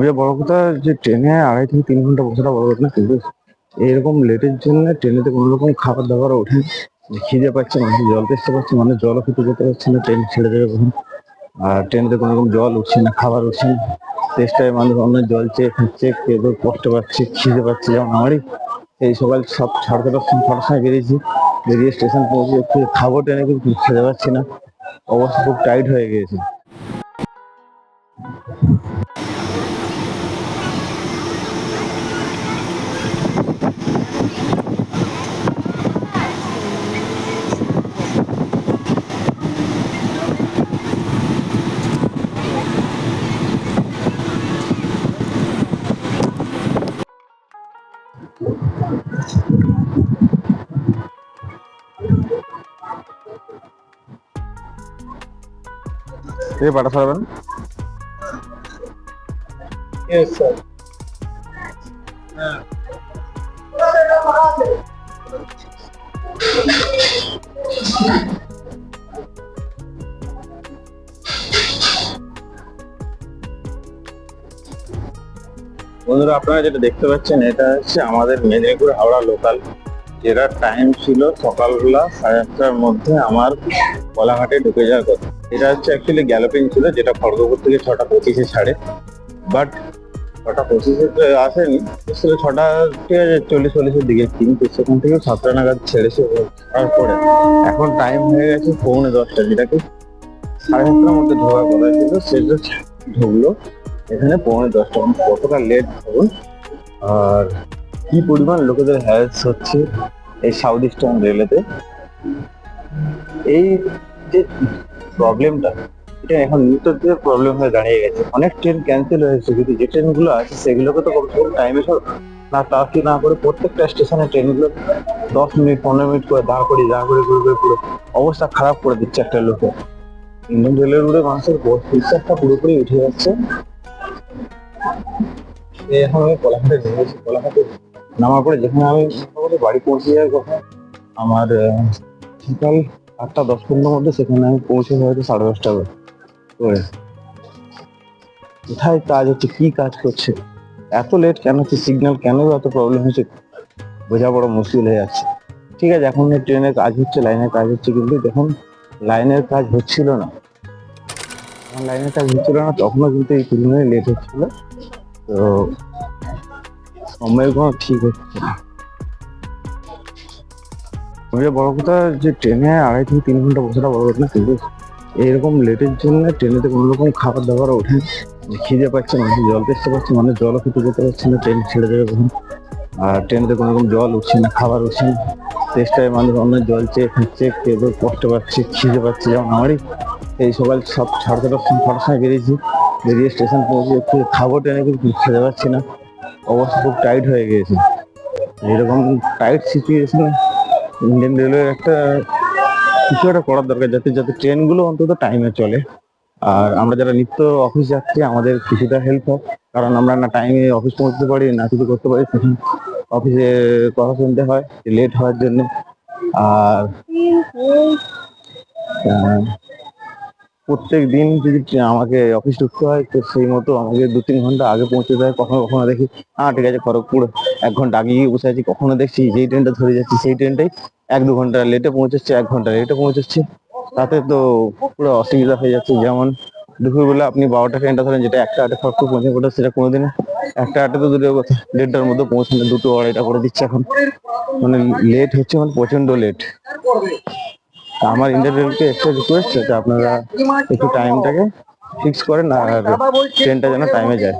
সবচেয়ে বড় কথা যে ট্রেনে 2.5 থেকে 3 ঘন্টা বসাটা বড় কথা না, কিন্তু এইরকম লেটের জন্য ট্রেনেতে কোনো রকম খাবার দাবার ওঠে, খিদে পাচ্ছে, মানুষ জল তেষ্টা পাচ্ছে, মানুষ জলও খেতে যেতে পারছে না, ট্রেন ছেড়ে দেবে কখন। আর ট্রেনেতে কোনো রকম জল উঠছে না, খাবার উঠছে না, তেষ্টায় মানুষ অন্য জল চেয়ে খাচ্ছে, কেউ কেউ কষ্ট পাচ্ছে, খিদে পাচ্ছে। যেমন আমারই এই সকাল 7:30-6টার সময় বেরিয়েছি, বেরিয়ে স্টেশন পৌঁছে একটু খাবো ট্রেনে, কিন্তু খেতে পারছি না, অবস্থা খুব টাইট হয়ে গিয়েছে। এই পাটা সরাবেন। Yes, sir. Yeah. বন্ধুরা, আপনারা যেটা দেখতে পাচ্ছেন এটা হচ্ছে আমাদের মেদিনীপুর হাওড়া লোকাল, যেটা টাইম ছিল সকালবেলা 8:30টার মধ্যে আমার কোলাঘাটে ঢুকে যাওয়ার কথা। এটা হচ্ছে অ্যাকচুয়ালি গ্যালোপিং ছিল, যেটা খড়গপুর থেকে 6:25-এ ছাড়ে, বাট 6:25-এ আসেনি, আসলে 6:40-40-এর দিকে, কিন্তু সেখান থেকে 7টা নাগাদ ছেড়েছে। তারপরে এখন টাইম হয়ে গেছে 9:45, যেটাকে 7:30টার মধ্যে ঢোকার কথা ছিল, সেটা ঢুকলো এখানে 9:45। কতটা লেট ভাবুন, আর কি পরিমাণ লোকেদের হ্যারাস হচ্ছে এই সাউথ ইস্টার্ন রেলেতে। এই যে প্রবলেমটা, এটা এখন নিত্যদিনের প্রবলেম হয়ে দাঁড়িয়ে গেছে। অনেক ট্রেন ক্যান্সেল হয়েছে, কিন্তু যে ট্রেনগুলো আছে সেগুলোকে তো কমসে কম টাইমে সব না তাড়াতাড়ি না করে প্রত্যেকটা স্টেশনে ট্রেনগুলো 10 মিনিট 15 মিনিট করে দাঁড় করিয়ে করে পুরো অবস্থা খারাপ করে দিচ্ছে একটা লোকে। ইন্ডিয়ান রেলের উপরে মানুষের বিশ্বাসটা পুরোপুরি উঠে যাচ্ছে। এখন আমি কোলাঘাটে নেমেছি, কোলাঘাটে নামার পরে যেখানে আমি মোটামুটি বাড়ি পৌঁছে যাওয়ার কথা আমার সকাল 8:10-15 মধ্যে, সেখানে আমি পৌঁছে হয়তো 10:30 করে। কোথায় কাজ হচ্ছে, কি কাজ করছে, এত লেট কেন হচ্ছে, সিগন্যাল কেন এত প্রবলেম হচ্ছে, বোঝা বড় মুশকিল হয়ে যাচ্ছে। ঠিক আছে, এখন ট্রেনের কাজ হচ্ছে, লাইনের কাজ হচ্ছে, কিন্তু দেখুন লাইনের কাজ হচ্ছিল না, তখনও কিন্তু এই পরিমাণে লেট হচ্ছিল। তো সময়ের কোনো ঠিক হচ্ছে না। সবচেয়ে বড় কথা যে ট্রেনে 2.5 থেকে 3 ঘন্টা বসাটা বড় কথা না, কিন্তু এইরকম লেটের জন্য ট্রেনেতে কোনো রকম খাবার দাবার ওঠে, খিদে পাচ্ছে, মানুষ জল তেষ্টা পাচ্ছে, মানুষ জলও খেতে যেতে পারছে না, ট্রেন ছেড়ে দেবে কখন। আর ট্রেনেতে কোনো রকম জল উঠছে না, খাবার উঠছে না, তেষ্টায় মানুষ অন্য জল চেয়ে খাচ্ছে, কেউ কেউ কষ্ট পাচ্ছে, খিদে পাচ্ছে। যেমন আমারই এই সকাল 7:30-6টার সময় বেরিয়েছি, বেরিয়ে স্টেশন পৌঁছে একটু খাবো ট্রেনে, কিন্তু খেতে পারছি না, অবস্থা খুব টাইট হয়ে গিয়েছে। এরকম টাইট সিচুয়েশনে ইন্ডিয়ান রেলওয়ের একটা কিছু একটা করার দরকার, যাতে যাতে ট্রেনগুলো অন্তত টাইমে চলে। আর আমরা যারা নিত্য অফিস যাচ্ছি, আমাদের কিছুটা হেল্প হয়, কারণ আমরা না টাইমে অফিস পৌঁছতে পারি, না কিছু করতে পারি, সেখানে অফিসে কথা শুনতে হয় লেট হওয়ার জন্য। আর প্রত্যেক দিন যদি আমাকে অফিস ঢুকতে হয়, তো সেই মতো আমাকে 2-3 ঘন্টা আগে পৌঁছে দেয়। কখনো কখনো দেখি ঠিক আছে খড়গপুর 1 ঘন্টা আগে গিয়ে বসে আছি, কখনো দেখছি যেই ট্রেনটা ধরে যাচ্ছি সেই ট্রেনটাই 1-2 ঘন্টা লেটে পৌঁছচ্ছে, 1 ঘন্টা লেটে পৌঁছচ্ছে। তাতে তো পুরো অসুবিধা হয়ে যাচ্ছে। যেমন দুপুরবেলা আপনি 12টা ট্রেনটা ধরেন, যেটা 1টা 8-এ খড়গপুর পৌঁছে পড়ে, সেটা কোনোদিনে 1টা 8-এ তো দূরের কথা, 1:30টার মধ্যে পৌঁছানো 2-2 আড়াইটা করে দিচ্ছে এখন। মানে লেট হচ্ছে, মানে প্রচন্ড লেট। আমার ইন্ডিয়ান রেলকে একটা রিকোয়েস্ট, যাতে আপনারা একটু টাইমটাকে ফিক্স করেন আর ট্রেনটা যেন টাইমে যায়।